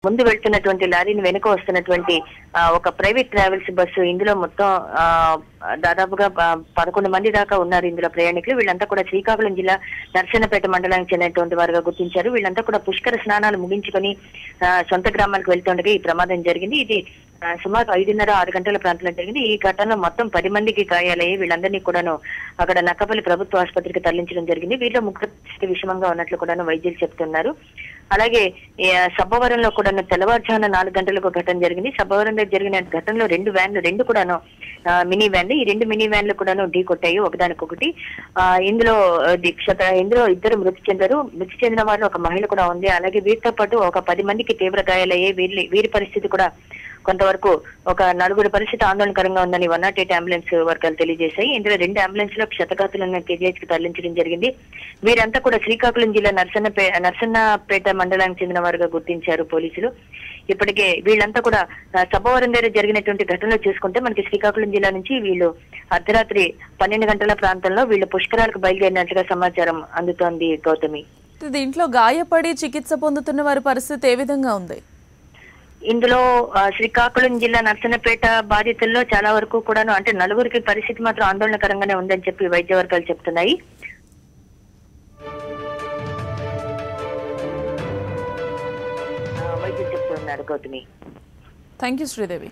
ముందు వెళ్తున్నటువంటి లారీని వెనుక వస్తున్నటువంటి ఒక ప్రైవేట్ ట్రావెల్స్ బస్సు ఇందులో మొత్తం దాదాపుగా 11 మంది దాకా ఉన్నారు ఇందులో ప్రయాణికులు. వీళ్ళంతా కూడా శ్రీకాకుళం జిల్లా నర్సన్నపేట మండలానికి చెందినటువంటి వారుగా గుర్తించారు. వీళ్ళంతా కూడా పుష్కర స్నానాలు ముగించుకొని సొంత గ్రామాలకు వెళ్తుండగా ఈ ప్రమాదం జరిగింది. ఇది సుమారు 5:30-6 గంటల ప్రాంతంలో జరిగింది. ఈ ఘటనలో మొత్తం 10 మందికి గాయాలయ్యి వీళ్ళందరినీ కూడాను అక్కడ నక్కపల్లి ప్రభుత్వ ఆసుపత్రికి తరలించడం జరిగింది. వీరిలో ముగ్గురు విషమంగా ఉన్నట్లు కూడాను వైద్యులు చెప్తున్నారు. అలాగే సబ్బవరంలో కూడా తెల్లవారుజామున 4 గంటలకు ఘటన జరిగింది. సబ్బవరంలో జరిగిన ఘటనలో 2 వ్యాన్లు 2 కూడాను మినీ వ్యాన్లు, ఈ 2 మినీ వ్యాన్లు కూడాను ఢీ కొట్టాయి ఒకదానికొకటి. ఇందులో ఇద్దరు మృతి చెందారు. మృతి చెందిన వారిలో ఒక మహిళ కూడా ఉంది. అలాగే వీరితో పాటు ఒక 10 మందికి తీవ్ర గాయాలయ్యాయి. వీరి పరిస్థితి కూడా కొంతవరకు ఒక 4 పరిస్థితి ఆందోళనకరంగా ఉందని 108 అంబులెన్స్ వర్గాలు తెలియజేశాయి. ఇందులో 2 అంబులెన్స్ లో క్షతగాతులను కేజీహెచ్ కి తరలించడం జరిగింది. వీరంతా కూడా శ్రీకాకుళం జిల్లా నర్సన్నపేట మండలానికి చెందిన వారుగా గుర్తించారు పోలీసులు. ఇప్పటికే వీళ్ళంతా కూడా సబ్బవరం దగ్గర జరిగినటువంటి ఘటనలో చూసుకుంటే మనకి శ్రీకాకుళం జిల్లా నుంచి వీళ్ళు అర్ధరాత్రి 12 గంటల ప్రాంతంలో వీళ్ళు పుష్కరాలకు బయలుదేరినట్లుగా సమాచారం అందుతోంది గౌతమి. దీంట్లో గాయపడి చికిత్స పొందుతున్న వారి పరిస్థితి ఏ విధంగా ఉంది? ఇందులో శ్రీకాకుళం జిల్లా నర్సన్నపేట బాధితుల్లో చాలా వరకు కూడాను అంటే 4 పరిస్థితి మాత్రం ఆందోళనకరంగానే ఉందని చెప్పి వైద్య వర్గాలు చెప్తున్నాయి. వైద్యులు చెప్తున్నారు గౌతమి. Thank you Sridevi.